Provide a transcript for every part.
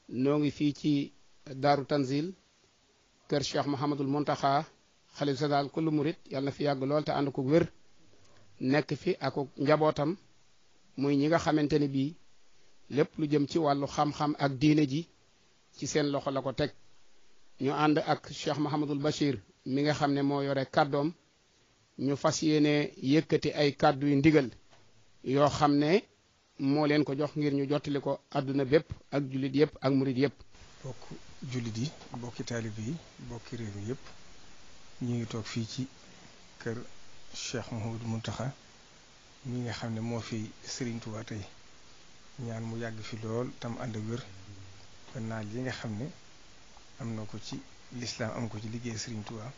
noo ngi fii ci Daaru Tanzil kër Cheikh Mouhamadul Mountakha xalif général kullu murit yàlla na fi yàgg lool te ànd ko wér nekk fi ak njabootam muy ñi nga xamante ne bii lépp lu jëm ci wàllu xam-xam ak diine ji ci seen loxo la ko teg ñu ànd ak Cheikh Mouhamadul Bachir mi nga xam ne moo yore kàddoom ñu fas yéene yëkkati ay kàddu yu ndigal yoo xam ne moo leen ko jox ngir ñu jottali ko àdduna bépp ak jullit yëpp ak murit yëpp. bokk jullit yi bokki taalib yi bokki réew mi yëpp ñu ngi toog fii ci kër Cheikh Mouhamadou Mountakha mi nga xam ne moo fi Serigne Touba tey ñaan mu yàgg fi lool tam ànd ak wér ba naal yi nga xam ne am na ko ci lislaam am ko ci liggéey Serigne Touba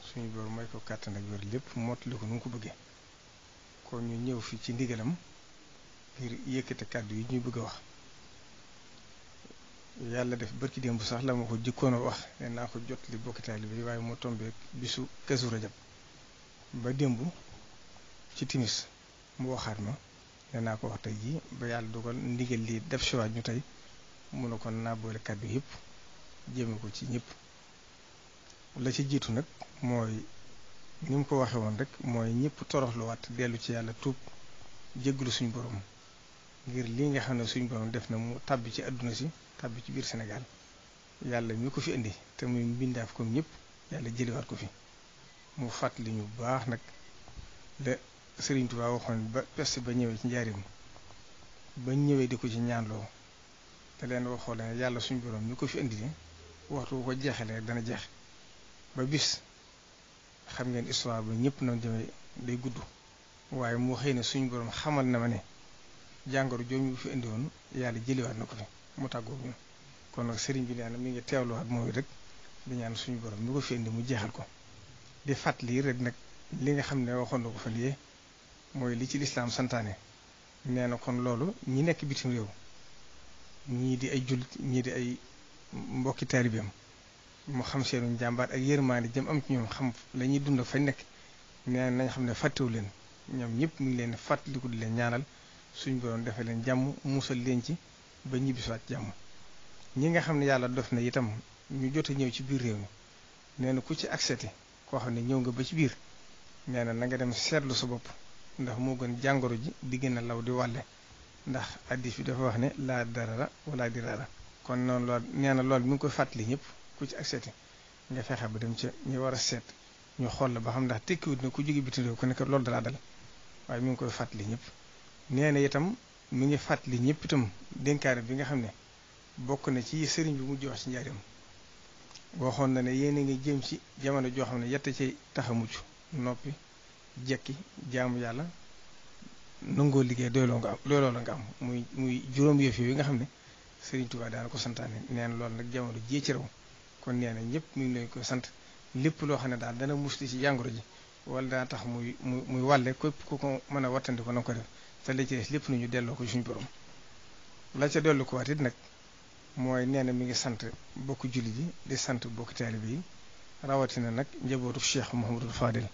suñu boor may ko kàttan ak wér lépp mottali ko nu mu ko bëggee kon ñu ñëw fi ci ndigalam ngir yëkkate kàddu yi ñuy bëgg a wax yàlla def barki démb sax la ma ko jikkoon a wax ne naa ko jot li bokki taalibe yi waaye moo tombeek bisu Kazu Rajab ba démb ci timis mu waxaat ma ne naa ko wax tey jii ba yàlla dogal ndigal lii def siwaat ñu tey mun na kon naa boole kàddu yëpp jéeme ko ci ñëpp la ci jiitu nag mooy ni mu ko waxe woon rek mooy ñëpp toroxluwaat dellu ci yàlla tuub jégglu suñu borom ngir lii nga xam ne suñu borom def na mu tàbbi ci àdduna si tàbbi ci biir Sénégal yàlla mi ko fi indi te muy mbindaaf comme ñëpp yàlla jëliwaat ko fi mu fàttali ñu baax nag la Serigne Touba waxoon ba peste ba ñëwee ci njaarim ba ñëwee di ko ci ñaanloo te leen waxoo la ne yàlla suñu borom mi ko fi indi ni waxtu ko jeexalee dana jeex ba bis xam ngeen histoire ba ñëpp noonu demee day gudd waaye moo xëy ne suñu borom xamal na ma ne jàngoro jooju bu fi indi woon yàlla jëliwaat na ko fi mu tàggoog ñun kon nag sëriñ bi nee na mi ngi teewluwaat mooy rek di ñaan suñu borom mi ko fi indi mu jeexal ko di fàttali rek nag li nga xam ne waxoon na ko fa lii mooy li ci lislaam santaane nee na kon loolu ñi nekk bitim réew ñii di ay jullit ñii di ay mbokki taalibeem mu xam seenu njàmbaar ak yërmaande jëm am ci ñoom xam la ñuy dund fañ nekk nee nañ xam ne fàttewu leen ñoom ñëpp mi ngi leen fàttaliku di leen ñaanal suñu borom defee leen jàmm musal leen ci ba ñibbisiwaat jàmm ñi nga xam ne yàlla def na itam ñu jot a ñëw ci biir réew mi nee na ku ci accepté koo xam ne ñëw nga ba ci biir nee na nga dem seetlu sa bopp ndax moo gën jàngoro ji di gën a law di wàlle ndax addis bi dafa wax ne laa darara wala dirara kon noonu lool nee na loolu mi ngi koy fàttali ñëpp ku ci accepté nga fexe ba dem ca ñu war a seet ñu xool la ba xam ndax tekkiwut na ku jóge bitim réew ku nekk loolu dalaa dal waaye mi ngi koy fàttali ñëpp nee na itam mi ngi fàttali ñëpp itam dénkaane bi nga xam ne bokk na ci sëriñ bi mujj wax ci njaarim waxoon na ne yéen a ngi jëm ci jamono joo xam ne yett ci tax a mucc noppi jekki jaamu yàlla nangoo liggéey doyloo la nga am muy juróom yëf yi nga xam ne sëriñ Tuubaa daana ko santaane nee na loolu nag jamono jii ci raw kon nee na ñëpp mi ngi leen koy sant lépp loo xam ne daal dana musli ci jàngoro ji wala dana tax muy wàlle képp ku ko mën a wattandi ko na ko def te la ci des lépp nañu delloo ko suñu borom la ca dellu ko waat it nag mooy nee na mi ngi sant bokk jullit yi di sant bokk taalibe yi rawatina nag njabootu Cheikh Mouhamadul Fadil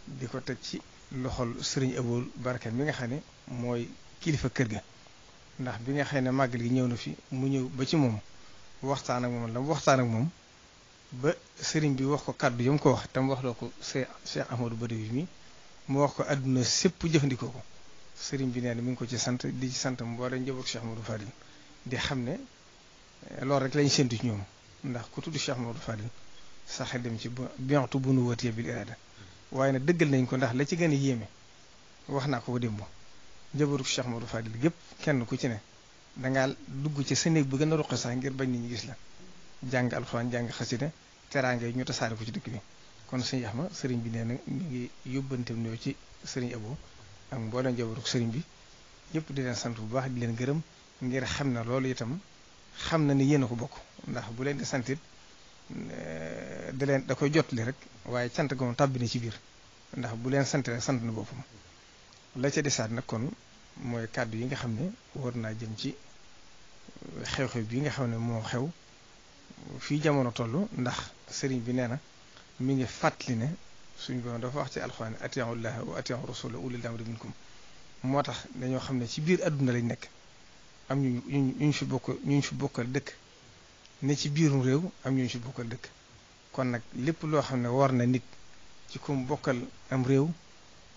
di ko teg ci loxol Serigne Aboul Baraka mi nga xam ne mooy kilifa kër ga ndax bi nga xam ne màggal gi ñëw na fi mu ñëw ba ci moom waxtaan ak moom la mu waxtaan ak moom ba Serigne bi wax ko kàddu yam ko wax tam wax loo ko Cheikh Ahmadou Badawi mi mu wax ko àdduna sépp jëfandikoo ko Serigne bi nee na mi ngi ko ci sant di ci sant mboolem njabootu Cheikh Mouhamadou Fadil di xam ne loolu rek lañ séntu ci ñoom ndax ku tudd Cheikh Mouhamadou Fadil sax dem ci bientu bu nu wëtee bil irada waaye nag dëggal nañ ko ndax la ci gën a yéeme wax naa ko démb njabootu Cheikh Mouhamadou Fadil gépp kenn ku ci ne dangaa dugg ci sa néeg bu gën a ruqe sax ngir bañ nit ñi gis la jàng alxuraan jàng xasida teraanga yi ñu tasaare ko ci dëkk bi kon sëñ Axma sëriñ bi nee na mi ngi yóbbanteem ñëw ci sëriñ Abo ak mboolem njabootu sëriñ bi yëpp di leen sant bu baax di leen gërëm ngir xam na loolu itam xam na ni yéen a ko bokk ndax bu leen di santit da koy jotli rek waaye cant ga moom tàbbi na ci biir ndax bu leen sant rek sant na boppam la ca desaat nag kon mooy kàddu yi nga xam ne war naa jëm ci xew-xew bi nga xam ne moo xew fii jamono toll ndax sëriñ bi nee na mi ngi fàttali ne suñ borom dafa wax ci alxuraan atii'u llaaha wa atii'u rasuula ulil amri minkum moo tax dañoo xam ne ci biir àdduna lañ nekk am ñu fi bokkal dëkk ne ci biirum réew am ñu fi bokkal dëkk kon nag lépp loo xam ne war na nit ci ku mu bokkal am réew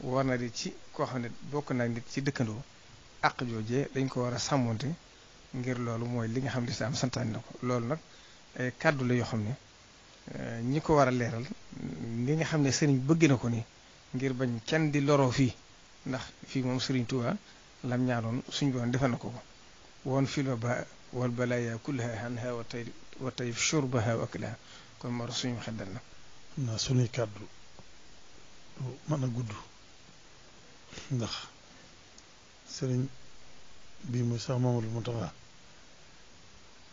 war na di ci koo xam ne bokk na nit ci dëkkandoo àq joojee dañ ko war a sàmmonte ngir loolu mooy li nga xam ne lislaam santaane na ko loolu nag ay kàddu la yoo xam ne ñi ko war a leeral li nga xam ne sëriñ bëgg na ko ni ngir bañ kenn di loroo fii ndax fii moom sëriñ Tuubaa lam ñaanoon suñ boon defal na ko woon fil wabaa wal balaaya kullaha anha wa tayib shurbaha wa aklaha kon moo tax suñu xeddal na naa suñuy kàddu du mën a gudd ndax sëriñ bii muy Cheikh Mamadou Mountakha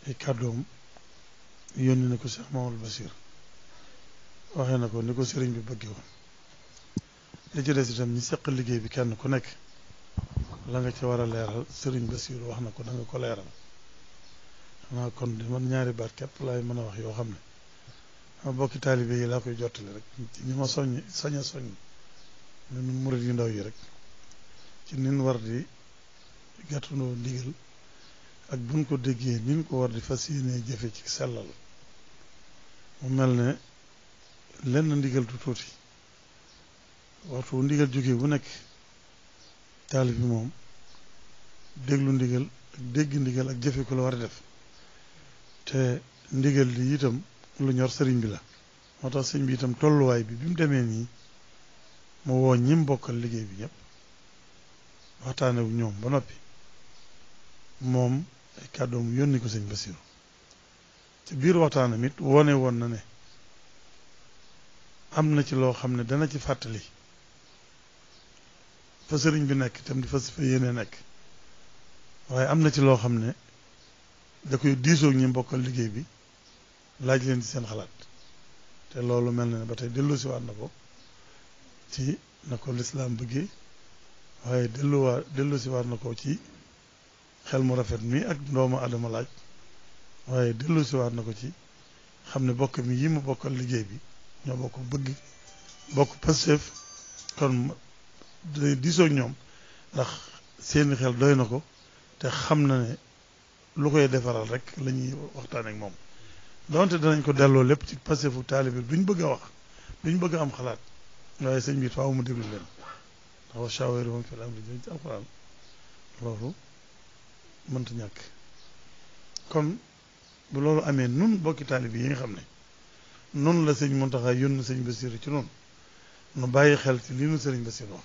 ay kàddoom yónni na ko Cheikh Mamadou Bachir waxee na ko ni ko sëriñ bi bëggee woon li ci des itam ñi seq liggéey bi kenn ku nekk la nga ci war a leeral sëriñ Bachir wax na ko da nga ko leeral xanaa kon di man ñaari baat képp laay mën a wax yoo xam ne ma bokki taalibe yi laa koy jottali rek ñi ma soññ ñun murid yu ndaw yi rek ci nin war di gàttandoo ndigal ak buñ ko déggee nin ko war di fas yéenee jëfe ci sellal mu mel ne lenn ndigal du tuuti waxtu ndigal jóge bu nekk taalib bi moom déglu ndigal ak dégg ndigal ak jëfe ko la war a def te ndigal li itam lu ñor sëriñ bi la moo tax sëriñ bi itam tolluwaay bi mu demee nii mu woo ñim bokkal liggéey bi ñëpp waxtaane wu ñoom ba noppi moom ay kàddoom yónni ko sëñ Basiru ci biir waxtaanam it wone woon na ne am na ci loo xam ne dana ci fàttali fa sëriñ bi nekk itam di fa yéene nekk waaye am na ci loo xam ne da koy diisoog ñi bokkal liggéey bi laaj leen ci seen xalaat te loolu mel na ne ba tey delloosiwaat na ko ci na ko lislaam bëggee waaye delloosiwaat na ko ci xel mu rafet mi ak doomu adama laaj waaye delloosiwaat na ko ci xam ne bokk mi yi mu bokkal liggéey bi ñoo bokk bëgg bokk Pastef kon day diisoog ñoom ndax seeni xel doy na ko te xam na ne lu koy defaral rek la ñuy waxtaan ak moom donte danañ ko delloo lépp ci Pastefu taalibe duñ bëgg a wax duñ bëgg a am xalaat waaye sëñ bi faaw mu déglu leen ndax wa shaawirhum fil amri ci alxuraan loolu mënta ñàkk kon bu loolu amee nun bokki taalibe yi nga xam ne noonu la sëñ Mountakha yónni sëñ Bassirou ci noonu nu bàyyi xel ci lii nu sëriñ Bassirou wax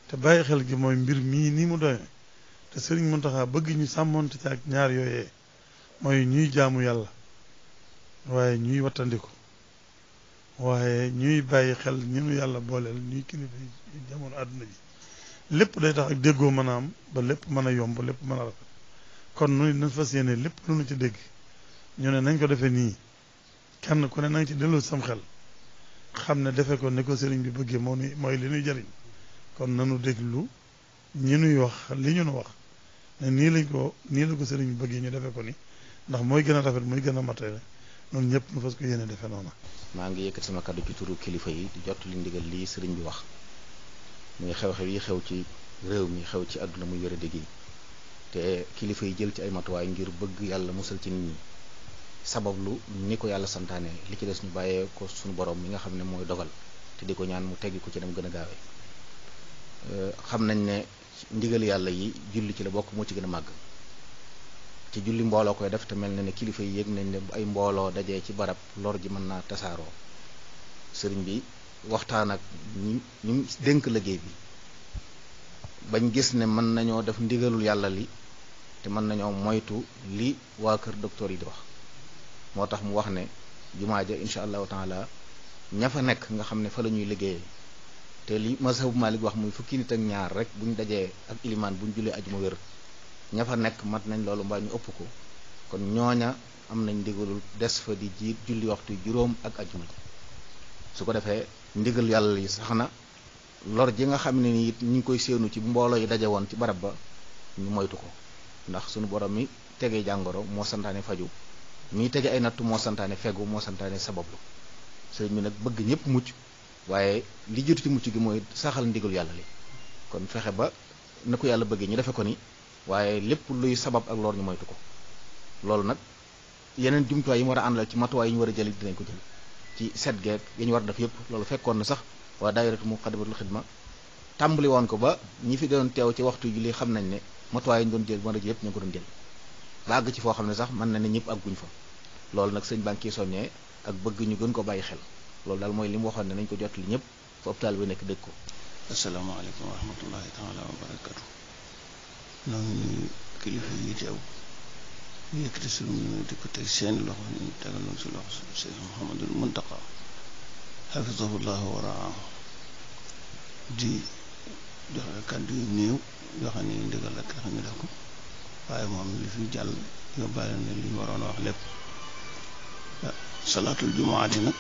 te bàyyi xel gi mooy mbir mii nii mu doyee te sëriñ Mountakha bëgg ñu sàmmonte ci ak ñaar yooyee mooy ñuy jaamu yàlla waaye ñuy wattandiku waaye ñuy bàyyi xel ñu nu yàlla booleel ñuy kilifa yi jamono àdduna ji lépp day tax ak déggoo mën a am ba lépp mën a yomb lépp mën a rafet kon nu nañ fas yéene lépp lu nu ci dégg ñu ne nañ ko defee nii kenn ku ne na nga ci delloo sam xel xam ne defe ko ni ko sëriñ bi bëggee mooy li ñuy jariñ kon nanu déglu ñi nuy wax li ñu nu wax ne nii la ko sëriñ bi bëggee ñu defe ko ni ndax mooy gën a rafet mooy gën a matale noonu ñëpp nu fas ko yéene defe noona maa ngi yëkkat sama kàddu ci turu kilifa yi di jot li ndigal lii sëriñ bi wax muy xew-xew yi xew ci réew mi xew ci àdduna muy wéra dégg yi te kilifa yi jël ci ay matuwaay ngir bëgg yàlla musal ci nit ñi sabablu ni ko yàlla santaane li ci des ñu bàyyee ko suñu borom mi nga xam ne mooy dogal te di ko ñaan mu teggi ko ci dem gën a gaawee xam nañ ne ndigal yàlla yi julli ci la bokk moo ci gën a màgg ci julli mbooloo koy def te mel na ne kilifa yi yëg nañ ne ay mbooloo dajee ci barab lor ji mën naa tasaaroo sëriñ bi waxtaan ak ñu dénk liggéey bi bañ gis ne mën nañoo def ndigalul yàlla li te mën nañoo moytu li waa kër docteur yi di wax moo tax mu wax ne jumaa ja incha allahu taala ña fa nekk nga xam ne fa la ñuy liggéeyee te li mazhabu Malik wax muy fukki nit ak ñaar rek buñ dajee ak ilimaan buñ jullee ajuma wér ña fa nekk mat nañ loolu mbaa ñu ëpp ko kon ñooña am nañ ndigalul des fa di jiit julli waxtu juróom ak ajuma ji su ko defee ndigal yàlla yi sax na lor ji nga xam ne ni it ñu ngi koy séenu ci mbooloo yi daje woon ci barab ba ñu moytu ko ndax sunu borom mi tegee jàngoro moo santaane faju mi tege ay nattu moo santaane fegu moo santaane sabablu sëriñ bi nag bëgg ñëpp mucc waaye li jiitu ci mucc gi mooy saxal ndigal yàlla li kon fexe ba na ko yàlla bëggee ñu defe ko ni waaye lépp luy sabab ak lor ñu moytu ko. loolu nag yeneen jumtuwaay yi mu war a àndal ci matuwaay yi ñu war a jël dinañ ko jël ci set geek yi ñu war a def yëpp. loolu fekkoon na sax waa daayiratu Muqaddamatul Xidma tàmbali woon ko ba ñi fi doon teew ci waxtu julli xam nañ ne matuwaay yi ñu doon jël war a jël yëpp ñu ko doon jël ba àgg ci foo xam ne sax mën na ne ñëpp àgguñ fa. loolu nag sëñ baa ngi ciy soññee ak bëgg ñu gën ko bàyyi xel. loolu daal mooy li mu waxoon ne nañ ko jot li ñëpp fa hôpital bi nekk dégg ko. asalaamaaleykum wa rahmatullahi taala wa barakatu. noo ngi nuyu kilifa yi teew yëkkati sunu nuyu di ko teg seen loxo ñu tegaloon si loxo Cheikh Mouhamadul Muntaqa xafisahullahu wa raahu di joxe kàddu yu néew yoo xam ne ndigal ak tax ñu def ko waaye moom li fi jàll yóbbaale na li ñu waroon a wax lépp. salaatul jumaa di nag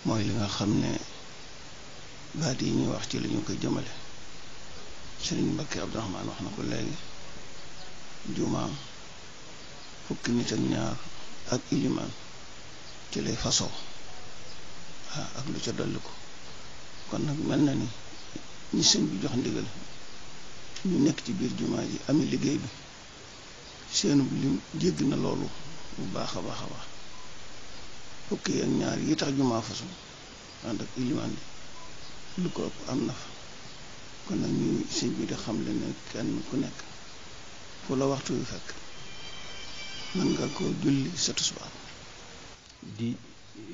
mooy li nga xam ne baat yi ñuy wax ci la ñu koy jëmale. Sëriñ Mbakke Abdourahmaan wax na ko léegi jumaa fukki nit ak ñaar ak ilimaan ci lay fasoo ak lu ca dolli ko. kon nag mel na ni ñi sëñ bi jox ndigal ñu nekk ci biir jumaa ji ami liggéey bi seenu lim jégg na loolu bu baax a baax a baax. fukki ak ñaar yi tax jumaa fasu ànd ak ilimaan bi lu ko ëpp am na fa. kon nag ñu sëñ bi di xam le ne kenn ku nekk fu la waxtu wi fekk mën nga ko julli sa tisbaar. di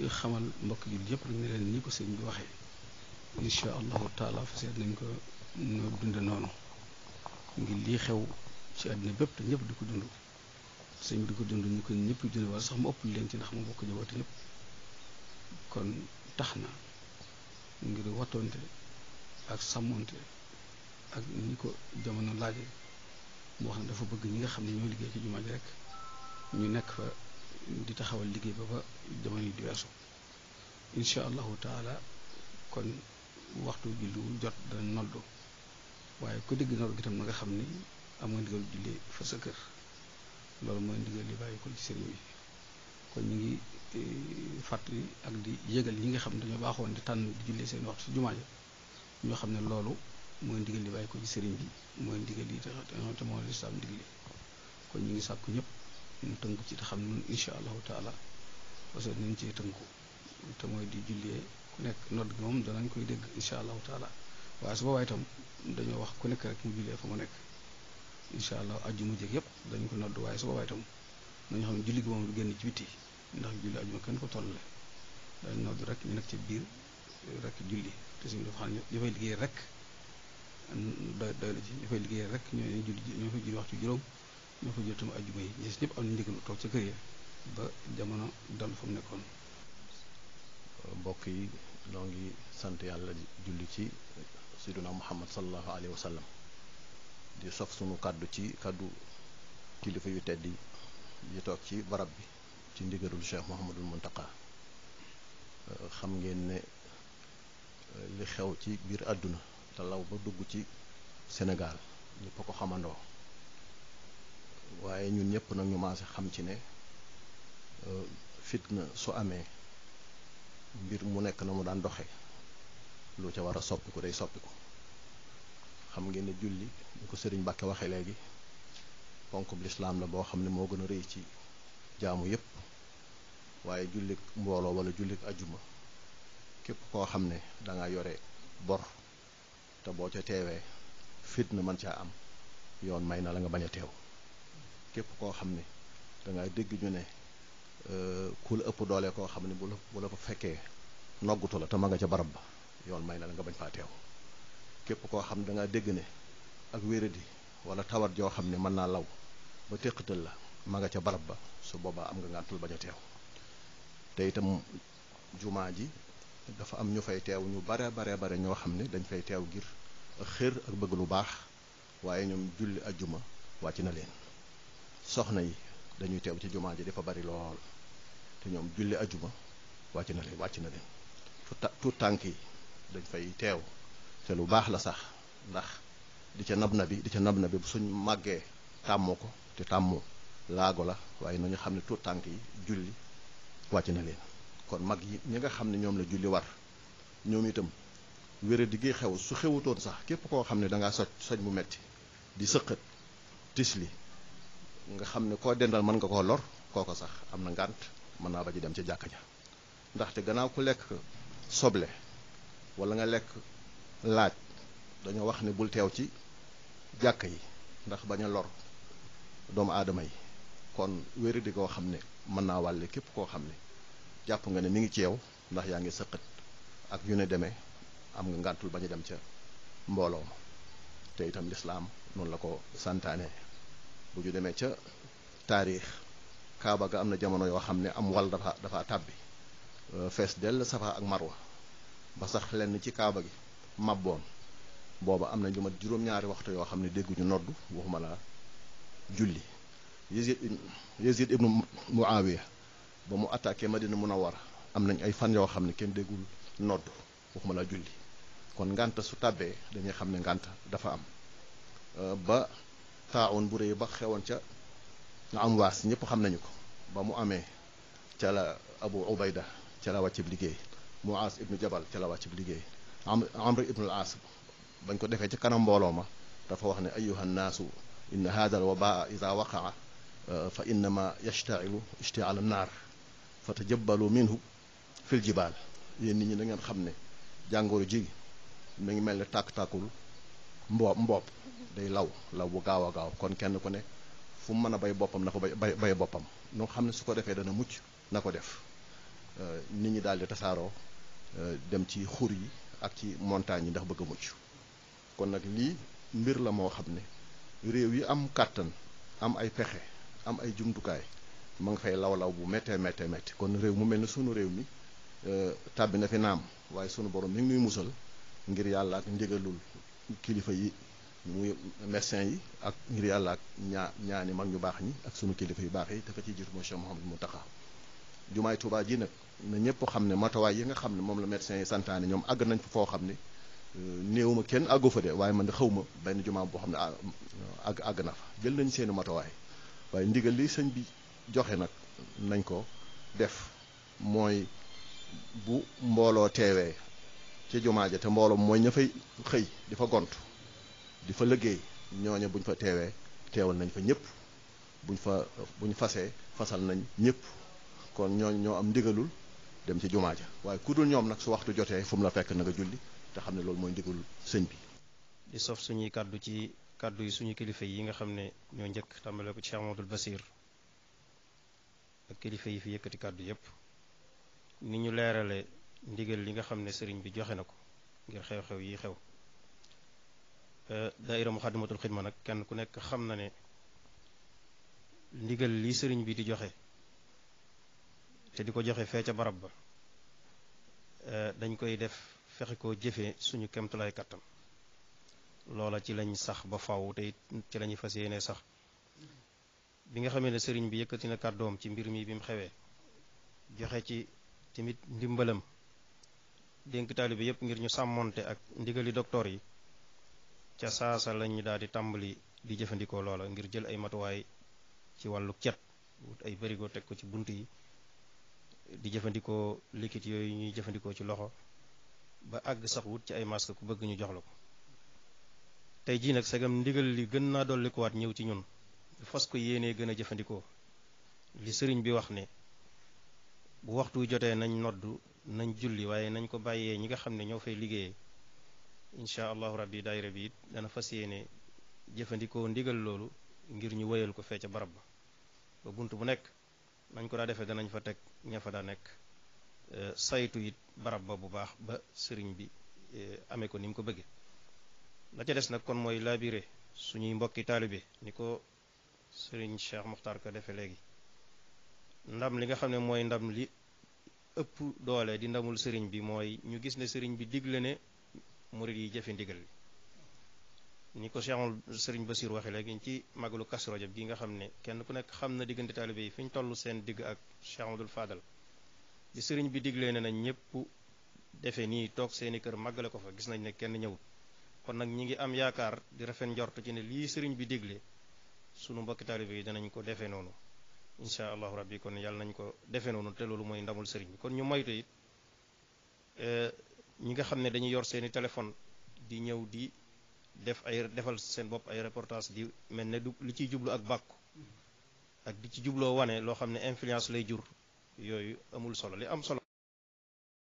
xamal mbokk julli yëpp rek ne leen ni ko sëñ bi waxee incha allahu taala fa seet nañ ko noo dunde noonu ngir lii xew ci àddina bépp te ñëpp di ko dund sëñ bi di ko dund ñu ko ñëpp dund wala sax mu ëpp leen ci ndax mu bokk jaboote ñëpp kon tax na ngir wattoonte ak sàmmonte ak ni ko jamono laaje mu wax ne dafa bëgg ñi nga xam ne ñoo liggéey ci jumaa ji rek ñu nekk fa di taxawal liggéey ba ba jamono yi di weesu incha allahu taala kon waxtu julli wu jot dana noddu waaye ku dégg nodd gi tam na nga xam ni am nga ndigal julli fa sa kër loolu mooy ndigal li bàyyi ko ci sëriñ bi kon ñu ngi fàttali ak di yëgal ñi nga xam ne dañoo baaxoon di tànn di jullee seen waxtu ci jumaa ji ñoo xam ne loolu mooy ndigal li bàyyi ko ci sëriñ bi mooy ndigal li te moo lislaam ndigal kon ñu ngi sàkku ñëpp ñu tënku ci te xam ne incha allahu taala parce que nañ cee tënku te mooy di jullee ku nekk nodd gi moom danañ koy dégg incha allahu taala waaye su boobaa itam dañoo wax ku nekk rek mu jullee fa mu nekk incha allah ajjuma jéeg yëpp dañu ko nodd waaye su boobaa itam nañu xam ne julli gi moom du génn ci biti ndax julli ajjuma kenn ko tollale dañ nodd rek ñu nekk ci biir rek julli te suñu dafa xam ne ñu fay liggéey rek doy na ci ñu fay liggéey rek ñoo fay julli waxtu juróom ñoo fa jël tam ajjuma yi ñi ñëpp am na ndigal toog ca kër ya ba jamono dal fa mu nekkoon. mbokk yi noo ngi sant yàlla julli ci sayyiduna Muhammad sallallahu alayhi wa sallam di sof sunu kàddu ci kàddu kilifa yu tedd yi toog ci barab bi ci ndigalul Cheikh Mouhamadul Muntaqa xam ngeen ne li xew ci biir àdduna te law ba dugg ci Sénégal ñëpp a ko xamandoo waaye ñun ñëpp nag ñu maase xam ci ne fitna su amee mbir mu nekk na mu daan doxe lu ca war a soppiku day soppiku xam ngeen ne julli ñu ko sëriñ Mbàkke waxe léegi ponkub lislaam la boo xam ne moo gën a rëy ci jaamu yépp waaye jullik mbooloo wala jullik ajjuma képp koo xam ne danga yore bor te boo ca teewee fitna mën caa am yoon may na la nga bañ a teew képp koo xam ne danga dégg ñu ne ku la ëpp doole koo xam ne bu la fa fekkee noggutu la te ma nga ca barab ba yoon may na la nga bañ faa teew képp koo xam ne danga dégg ne ak wéradi wala tawat joo xam ne mën naa law ba téqatal la ma nga ca barab ba su boobaa am nga ngàntul bañ a teew te itam jumaa ji dafa am ñu fay teew ñu bare ñoo xam ne dañ fay teew ngir xër ak bëgg lu baax waaye ñoom julli ajjuma wàcc na leen soxna yi dañuy teew ci jumaa ji dafa bari lool te ñoom julli ajjuma wàcc na leen tuut tànk yi dañ fay teew te lu baax la sax ndax di ca nab na bi bu suñ màggee tàmmoo ko te tàmmoo laago la waaye nañu xam ne tuut tànk yi julli wàcc na leen kon mag yi ñi nga xam ne ñoom la julli war ñoom itam wéradi gi xew su xewutoon sax képp koo xam ne dangaa soj mu metti di sëqat tisli nga xam ne koo dendal mën nga koo lor kooko sax am na ngànt mën naa ba ji dem ci jàkka ja ndaxte gannaaw ku lekk soble wala nga lekk laaj dañoo wax ne bul teew ci jàkka yi ndax bañ a lor doomu aadama yi kon wéri di koo xam ne mën naa wàlle képp koo xam ne jàpp nga ne mi ngi ci yow ndax yaa ngi sëqat ak yu ne demee am nga ngàntul bañ a dem ca mbooloo ma te itam lislaam noonu la ko santaane bu ñu demee ca taarix kaaba ga am na jamono yoo xam ne am wal dafa tàbbi fees dell safa ak marwa ba sax lenn ci kaaba gi mabboon booba am na lu mat juróom-ñaari waxtu yoo xam ne dégguñu noddu waxuma la julli Yazid ibnu Muawiya ba mu attaqué Madina Munawwara am nañ ay fan yoo xam ne kenn déggul noddu waxuma la julli kon ngànt su tàbbee dañuy xam ne ngànt dafa am ba taawoon bu rëy ba xewoon ca nga am waas ñëpp xam nañu ko ba mu amee ca la Abu Ubayda ca la wàccib liggéey Muaz ibnu Jabal ca la wàccib liggéey Amr ibnu al-As bañ ko defee ci kanam mbooloo ma dafa wax ne ayyuha nnaasu inna hadha al-wabaa ida waqaa fa innama yashtailu ishtiaal an-naar fa tajabbalu minhu fil jibaal yéen nit ñi da ngeen xam ne jàngoro ji mi ngi mel ne tàkk-tàkkul mboob day law bu gaaw a gaaw kon kenn ku ne fu mu mën a bay boppam na ko bay boppam noo xam ne su ko defee dana mucc na ko def nit ñi daal di tasaaroo dem ci xur yi ak ci montagne yi ndax bëgg a mucc kon nag lii mbir la moo xam ne réew yi am kàttan am ay pexe am ay jumtukaay ma nga fay law bu méttee kon réew mu mel ne sunu réew mi tàbbi na fi naam waaye sunu borom mi ngi nuy musal ngir yàlla ak ndigalul kilifa yi muy médecin yi ak ngir yàlla ak ñaani mag ñu baax ñi ak sunu kilifa yu baax yi te ka ci jiitu mooy Cheikh Mouhamadou Mountakha jumaay Tuubaa ji nag na ñëpp xam ne matuwaay yi nga xam ne moom la médecin yi santaane ñoom àgg nañ fa foo xam ne néew ma kenn àggu fa de waaye man de xaw ma benn jumaa boo xam ne àgg na fa jël nañ seeni matuwaay waaye ndigal li sëñ bi joxe nag nañ ko def mooy bu mbooloo teewee ci jumaa ja te mbooloo mooy ña fay xëy di fa gont di fa liggéey ñooñe buñ fa teewal nañ fa ñëpp buñ fasee fasal nañ ñëpp kon ñooñu ñoo am ndigalul dem ci jumaa ja waaye ku dul ñoom nag su waxtu jotee fu mu la fekk na nga julli te xam ne loolu mooy ndigalul sëñ bi. di sof suñuy kàddu ci kàddu yi suñu kilifa yi nga xam ne ñoo njëkk tàmbale ko ci Cheikh Amadou Basir ak kilifa yi fi yëkkati kàddu yépp ni ñu leerale ndigal li nga xam ne sëriñ bi joxe na ko ngir xew-xew yi xew daayira Muxaddamatul Xidma nag kenn ku nekk xam na ne ndigal li sëriñ bi di joxe te di ko joxe fee ca barab ba dañ koy def fexe koo jëfee suñu kemtulaay kattan loola ci lañ sax ba faw te ci lañuy fas yéene sax bi nga xamee ne sëriñ bi yëkkati na kàddoom ci mbir mi bi mu xewee joxe ci tamit ndimbalam dénk taalibe yépp ngir ñu sàmmonte ak ndigali docteur yi ca saasa lañu daal di tàmbali di jëfandikoo loola ngir jël ay matuwaay ci wàllu cet wut ay barigo teg ko ci bunt yi di jëfandikoo liquide yooyu ñuy jëfandikoo ci loxo ba àgg sax wut ci ay masque ku bëgg ñu jox la ko tey jii nag segam ndigal li gën naa dolli ko waat ñëw ci ñun fas ko yéenee gën a jëfandikoo li sëriñ bi wax ne bu waxtu jotee nañ noddu nañ julli waaye nañ ko bàyyee ñi nga xam ne ñoo fay liggéeyee incha allahu rabbi daayira bi it dana fas yéene jëfandikoo ndigal loolu ngir ñu wéyal ko fee ca barab ba bunt bu nekk nañ ko daa defee danañ fa teg ña fa daa nekk saytu it barab ba bu baax ba sëriñ bi amee ko ni mu ko bëggee la ca des nag kon mooy labiré suñuy mbokki taalibe ni ko sëriñ Cheikh Muxtaar ko defee léegi ndam li nga xam ne mooy ndam li ëpp doole di ndamul sëriñ bi mooy ñu gis ne sëriñ bi digle ne murid yi jëfe ndigal li ni ko sëriñ Basir waxe léegi ci magalu Kazu Rajab gi nga xam ne kenn ku nekk xam na diggante taalibe yi fi ñu toll seen digg ak Cheikh Amadou Fadal di sëriñ bi diglee ne nañ ñëpp defe nii toog seeni kër màggale ko fa gis nañ ne kenn ñëwut kon nag ñi ngi am yaakaar di rafet njort ci ne lii sëriñ bi digle sunu mbokki taalibe yi danañ ko defee noonu incha allahu rabbi kon yàlla nañ ko defee noonu te loolu mooy ndamul sëriñ bi kon ñu moytu it ñi nga xam ne dañuy yor seeni téléphone di ñëw di defal seen bopp ay reportage di mel ne du li ciy jublu ak bàkku ak di ci jubloo wane loo xam ne influence lay jur yooyu amul solo li am solo